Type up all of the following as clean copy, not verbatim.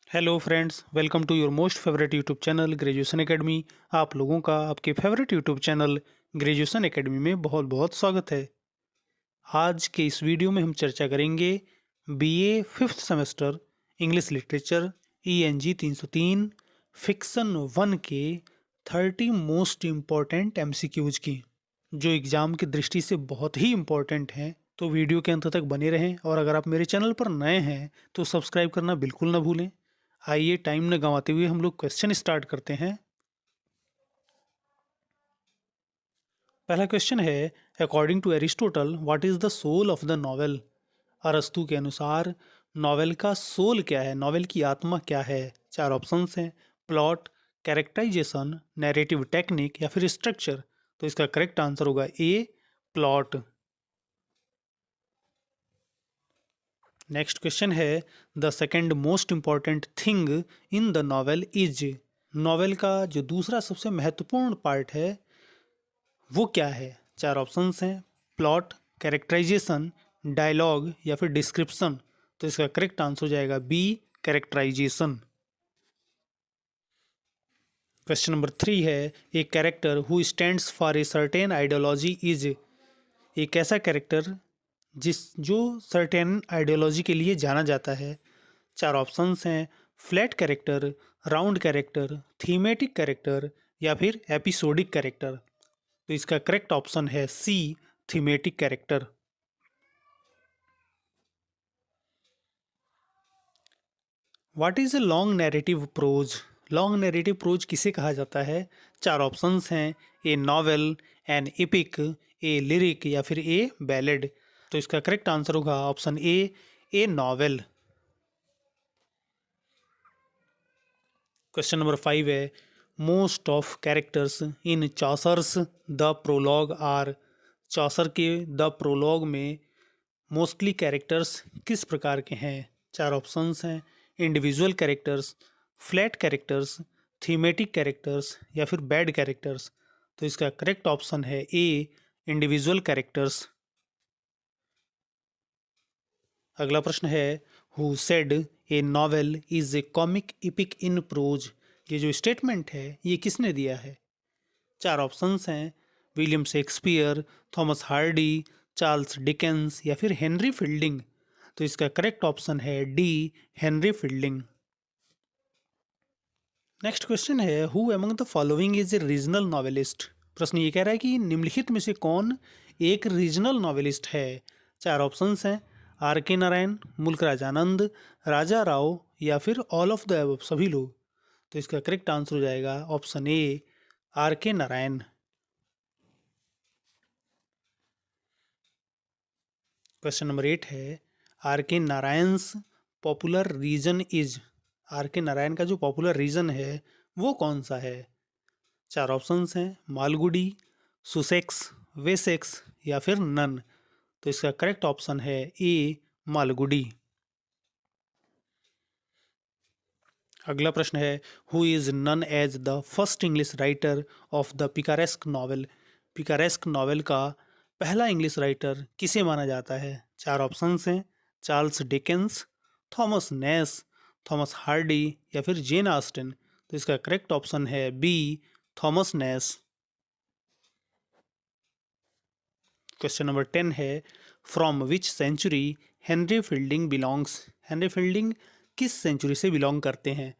Hello friends, welcome to your most favourite YouTube channel graduation academy. आप लोगों का आपके favourite YouTube channel graduation academy में बहुत बहुत स्वागत है। आज के इस वीडियो में हम चर्चा करेंगे BA fifth semester English literature ENG 303 fiction 1 के 30 मोस्ट इम्पॉर्टेंट MCQs की, जो एग्ज़ाम की दृष्टि से बहुत ही इम्पॉर्टेंट हैं। तो वीडियो के अंत तक बने रहें और अगर आप मेरे चैनल पर नए हैं तो सब्सक्राइब करना बिल्कुल ना भूलें। आइए टाइम न गंवाते हुए हम लोग क्वेश्चन स्टार्ट करते हैं। पहला क्वेश्चन है, according to Aristotle what is the soul of the novel. अरस्तु के अनुसार नॉवेल का सोल क्या है, नॉवेल की आत्मा क्या है। चार ऑप्शंस हैं, प्लॉट, कैरेक्टराइजेशन, नैरेटिव टेक्निक या फिर स्ट्रक्चर। तो इसका करेक्ट आंसर होगा ए, प्लॉट। नेक्स्ट क्वेश्चन है, the second most important thing in the novel is. Novel का जो दूसरा सबसे महत्वपूर्ण पार्ट है वो क्या है। चार ऑप्शंस हैं, प्लॉट, कैरेक्टराइजेशन, डायलॉग या फिर डिस्क्रिप्शन। तो इसका करेक्ट आंसर हो जाएगा बी, कैरेक्टराइजेशन। क्वेश्चन नंबर 3 है, a character who stands for a certain ideology is. एक ऐसा कैरेक्टर जो सर्टेन आइडियोलॉजी के लिए जाना जाता है। चार ऑप्शंस हैं, flat character, round character, thematic character या फिर एपिसोडिक कैरेक्टर। तो इसका करेक्ट ऑप्शन है C, thematic character. What is a long narrative prose. Long narrative prose किसे कहा जाता है। चार ऑप्शंस हैं, a novel, an epic, a lyric या फिर ए बैलेड। तो इसका करेक्ट आंसर होगा option A novel. Question number 5 है, most of characters in Chaucer's the prologue are. Chaucer के द प्रोलॉग में मोस्टली कैरेक्टर्स किस प्रकार के हैं। चार ऑप्शंस हैं, individual characters, flat characters, thematic characters या फिर बैड कैरेक्टर्स। तो इसका करेक्ट ऑप्शन है ए, इंडिविजुअल कैरेक्टर्स। अगला प्रश्न है, who said A novel is a comic EPIC in prose. ये जो स्टेटमेंट है ये किसने दिया है। चार ऑप्शंस हैं, William Shakespeare, Thomas Hardy, Charles Dickens या फिर हेनरी फील्डिंग। तो इसका करेक्ट ऑप्शन है D, Henry Fielding. Next question है, who among the following is a regional novelist. प्रश्न ये कह रहा है कि निम्नलिखित में से कौन एक रीजनल नॉवेलिस्ट है। चार ऑप्शंस हैं, आर के नारायण, मुल्क राजानंद, राजा राव या फिर ऑल ऑफ द अबव, सभी लोग। तो इसका करेक्ट आंसर हो जाएगा ऑप्शन ए, आर के नारायण। क्वेश्चन नंबर 8 है, आर के नारायण्स पॉपुलर रीजन इज। आर के नारायण का जो पॉपुलर रीजन है वो कौन सा है। चार ऑप्शंस हैं, मालगुडी, सुसेक्स, वेसेक्स या फिर नन। तो इसका करेक्ट ऑप्शन है ए, मालगुडी। अगला प्रश्न है, who is known as the first English writer of the picaresque novel. Picaresque novel का पहला इंग्लिश राइटर किसे माना जाता है। चार ऑप्शंस हैं, Charles Dickens, Thomas Nash, Thomas Hardy या फिर जेन ऑस्टिन। तो इसका करेक्ट ऑप्शन है B, Thomas Nash. Question number 10 है, from which century Henry Fielding belongs. Henry Fielding किस सेंचुरी से बिलोंग करते हैं।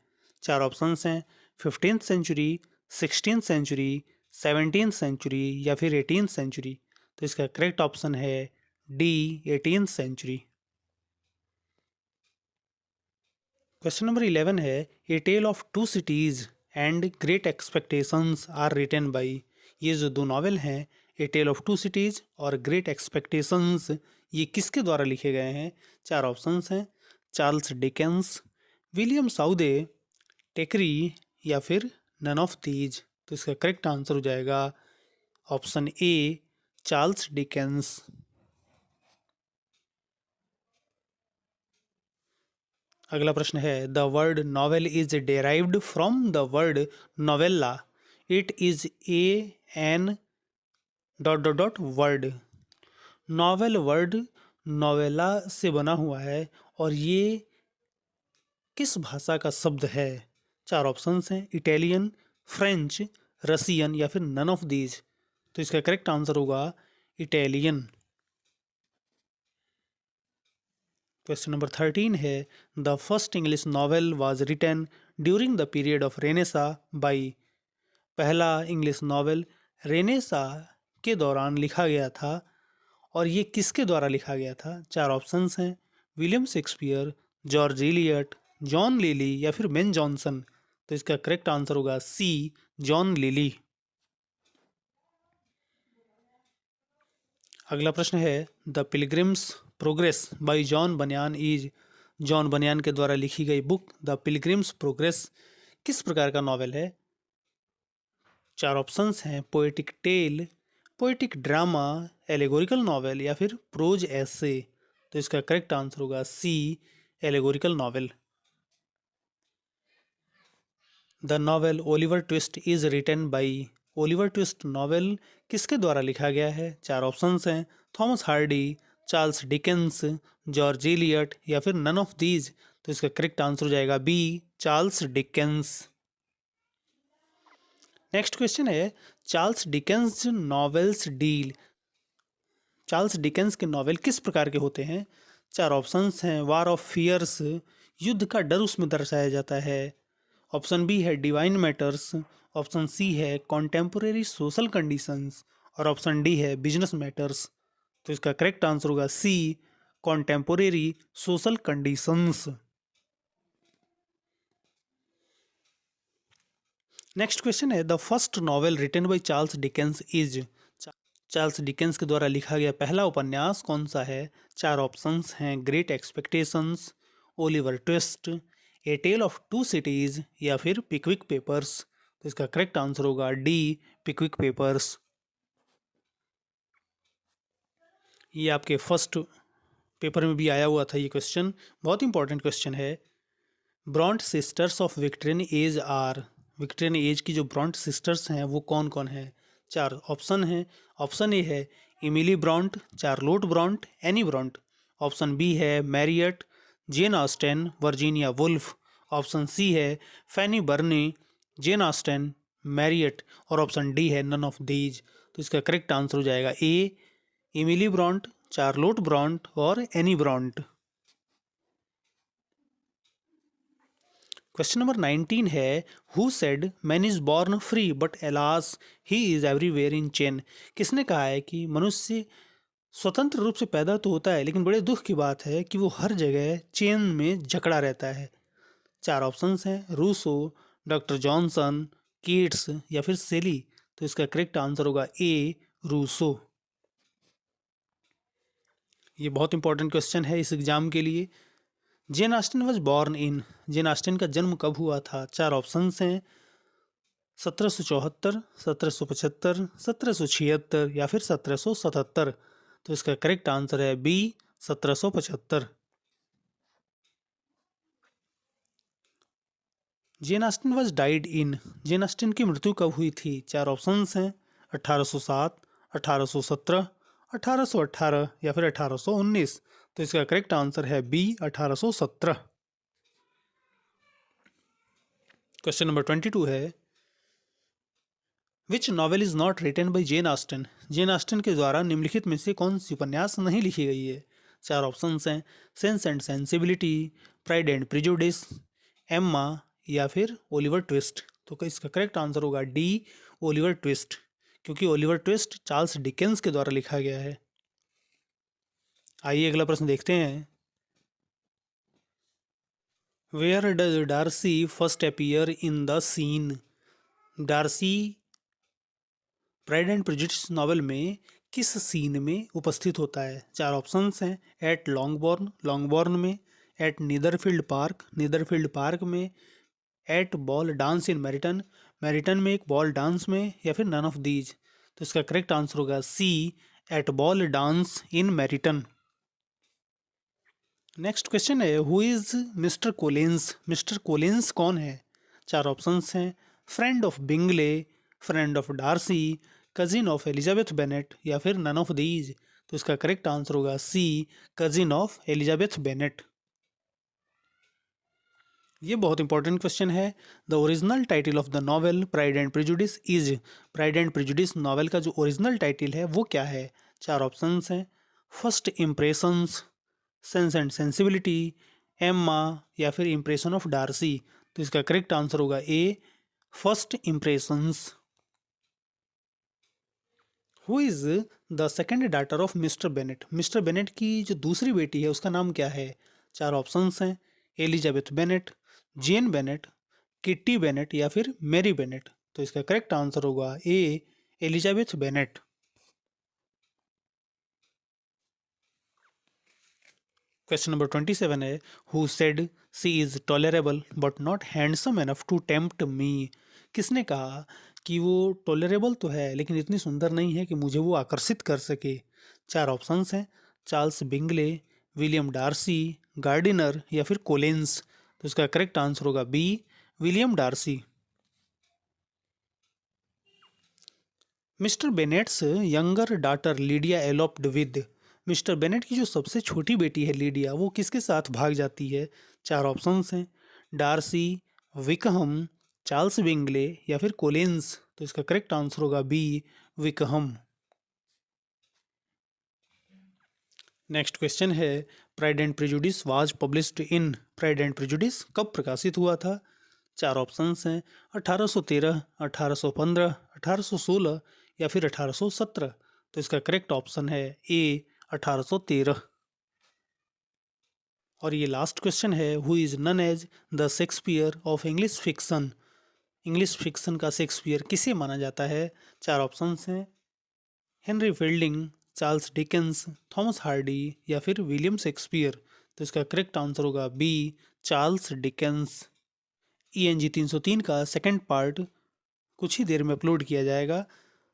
चार ऑप्शंस हैं, 15th century, 16th century, 17th century या फिर 18th सेंचुरी। तो इसका करेक्ट ऑप्शन है D, 18th century. Question number 11 है, a tale of two cities and great expectations are written by. ये जो दो नॉवेल हैं, a tale of two cities और ग्रेट एक्सपेक्टेशंस, ये किसके द्वारा लिखे गए हैं। चार ऑप्शंस हैं, Charles Dickens, William Southey, Thackeray या फिर नन ऑफ दीज। तो इसका करेक्ट आंसर हो जाएगा ऑप्शन ए, चार्ल्स डिकेंस। अगला प्रश्न है, the word novel is derived from the word novella. It is a an dot dot dot word. Novel word novella से बना हुआ है और ये किस भाषा का शब्द है? चार ऑप्शंस हैं, इटालियन, फ्रेंच, रसियन या फिर नन ऑफ दीज। तो इसका करेक्ट आंसर होगा इटालियन। क्वेश्चन नंबर 13 है, the first English novel was written during the period of Renaissance by. पहला इंग्लिश नॉवेल रेनेसा के दौरान लिखा गया था और ये किसके द्वारा लिखा गया था? चार ऑप्शंस हैं, William Shakespeare, George Eliot, John lily या फिर बेन जॉनसन। तो इसका करेक्ट आंसर होगा सी, जॉन लिली। अगला प्रश्न है, the pilgrims progress bye John बनियान इज। जॉन बनियान के द्वारा लिखी गई बुक द पिलग्रिम्स प्रोग्रेस किस प्रकार का नॉवेल है? चार ऑप्शंस हैं, poetic tale, poetic drama, allegorical novel या फिर प्रोज एसे। तो इसका करेक्ट आंसर होगा C, allegorical novel. The novel Oliver Twist is written by. Oliver Twist novel किसके द्वारा लिखा गया है? चार ऑप्शंस हैं, Thomas Hardy, Charles Dickens, George Eliot या फिर नन ऑफ दीज। तो इसका करेक्ट आंसर हो जाएगा B, Charles Dickens. Next question है, Charles Dickens novels deal. Charles Dickens के नॉवेल किस प्रकार के होते हैं? चार ऑप्शंस हैं, वार ऑफ फियर्स, युद्ध का डर उसमें दर्शाया जाता है। ऑप्शन बी है डिवाइन मैटर्स, ऑप्शन सी है कॉन्टेम्पोरेरी सोशल कंडीशंस और ऑप्शन डी है बिजनेस मैटर्स। तो इसका करेक्ट आंसर होगा C, contemporary social conditions. Next question है, the first novel written by Charles Dickens is. Charles Dickens के द्वारा लिखा गया पहला उपन्यास कौन सा है? चार ऑप्शंस हैं, Great Expectations, Oliver Twist, a tale of two cities या फिर पिकविक पेपर्स। तो इसका करेक्ट आंसर होगा डी, पिकविक पेपर्स। ये आपके फर्स्ट पेपर में भी आया हुआ था ये क्वेश्चन, बहुत इंपॉर्टेंट क्वेश्चन है। Bronte sisters of Victorian age are. Victorian age की जो ब्रॉन्ट सिस्टर्स हैं वो कौन कौन है? चार ऑप्शन हैं। ऑप्शन ए है Emily Bronte, Charlotte Bronte, Anne Bronte. Option B है Marryat, Jane Austen, Virginia Woolf. Option C है Fanny Burney, Jane Austen, Marryat और ऑप्शन डी है नन ऑफ दीज। तो इसका करेक्ट आंसर हो जाएगा ए, इमिली ब्रॉन्ट, चार्लोट ब्रॉन्ट और एनी ब्रॉन्ट। क्वेश्चन नंबर 19 है, who said man is born free but alas he is everywhere in chain. किसने कहा है कि मनुष्य स्वतंत्र रूप से पैदा तो होता है लेकिन बड़े दुख की बात है कि वो हर जगह चेन में जकड़ा रहता है? चार ऑप्शंस हैं, रूसो, डॉक्टर जॉनसन, कीट्स या फिर सेली। तो इसका करेक्ट आंसर होगा ए, रूसो। ये बहुत इंपॉर्टेंट क्वेश्चन है इस एग्जाम के लिए। जेन Austen was born in. Jane Austin का जन्म कब हुआ था? चार ऑप्शंस हैं, 1774, 1775, 1776 या फिर 1777। तो इसका करेक्ट आंसर है B, 1775। Jane Austen was died in. Jane Austen की मृत्यु कब हुई थी? चार ऑप्शंस हैं, 1807, 1817, 1818 या फिर 1819। तो इसका करेक्ट आंसर है बी, 1817। क्वेश्चन नंबर 22 है, which novel is not written by Jane Austen. Jane Austen के द्वारा निम्नलिखित में से कौन सी उपन्यास नहीं लिखी गई है? चार ऑप्शंस हैं, sense and sensibility, pride and prejudice, Emma या फिर ओलिवर ट्विस्ट। तो इसका करेक्ट आंसर होगा डी, ओलिवर ट्विस्ट, क्योंकि ओलिवर ट्विस्ट चार्ल्स डिकेंस के द्वारा लिखा गया है। आइए अगला प्रश्न देखते हैं। Where does Darcy first appear in the scene. Darcy Pride and Prejudice novel में किस सीन में उपस्थित होता है? चार ऑप्शंस हैं, एट लॉन्गबॉर्न, लॉन्गबॉर्न में, एट नीदरफील्ड पार्क, नीदरफील्ड पार्क में, एट बॉल डांस इन मैरिटन, मैरिटन में एक बॉल डांस में या फिर नन ऑफ दीज। तो इसका करेक्ट आंसर होगा C, at ball dance in Meryton. Next question है, who is Mr Collins. Mr Collins कौन है? चार ऑप्शंस हैं, friend of Bingley, friend of Darcy, cousin of Elizabeth Bennet या फिर नन ऑफ दीज। तो इसका करेक्ट आंसर होगा सी, कजिन ऑफ एलिजाबेथ बेनेट। ये बहुत इंपॉर्टेंट क्वेश्चन है। The original title of the novel pride and prejudice is. Pride and Prejudice novel का जो ओरिजिनल टाइटल है वो क्या है? चार ऑप्शंस हैं। First impressions, sense and sensibility, Emma, या फिर इम्प्रेशन ऑफ डार्सी। तो इसका करेक्ट आंसर होगा A, first impressions. Who is the second daughter of Mr Bennet? Mr Bennet की जो दूसरी बेटी है उसका नाम क्या है? चार ऑप्शंस हैं। Elizabeth Bennet, Jane Bennet, Kitty Bennet, या फिर मैरी बेनेट। तो इसका करेक्ट आंसर होगा A, Elizabeth Bennet. Question number 27 है, who said she is tolerable but not handsome enough to tempt me? किसने कहा कि वो टॉलरेबल तो है लेकिन इतनी सुंदर नहीं है कि मुझे वो आकर्षित कर सके? चार ऑप्शंस हैं। Charles Bingley, William Darcy, Gardiner, या फिर कोलिंस। तो इसका करेक्ट आंसर होगा B, William Darcy. Mr Bennet's younger daughter Lydia eloped with. Mr Bennet की जो सबसे छोटी बेटी है लीडिया, वो किसके साथ भाग जाती है? चार ऑप्शंस हैं। डार्सी, विकहम, चार्ल्स बिंगले, या फिर कोलिंस। तो इसका करेक्ट आंसर होगा बी, विकहम। नेक्स्ट क्वेश्चन है, pride and prejudice was published in. Pride and prejudice कब प्रकाशित हुआ था? चार ऑप्शंस हैं। 1813, 1815, 1816, या फिर 1817। तो इसका करेक्ट ऑप्शन है ए, 1813। और ये लास्ट क्वेश्चन है, who is known as the Shakespeare of English fiction. English fiction का शेक्सपियर किसे माना जाता है? चार ऑप्शंस हैं। Henry Fielding, Charles Dickens, Thomas Hardy, या फिर विलियम शेक्सपियर। तो इसका करेक्ट आंसर होगा बी, चार्ल्स डिकेंस। ENG 303 का सेकंड पार्ट कुछ ही देर में अपलोड किया जाएगा।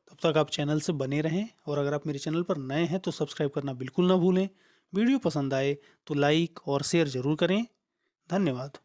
तब तक आप चैनल से बने रहें, और अगर आप मेरे चैनल पर नए हैं तो सब्सक्राइब करना बिल्कुल ना भूलें। वीडियो पसंद आए तो लाइक और शेयर ज़रूर करें। धन्यवाद।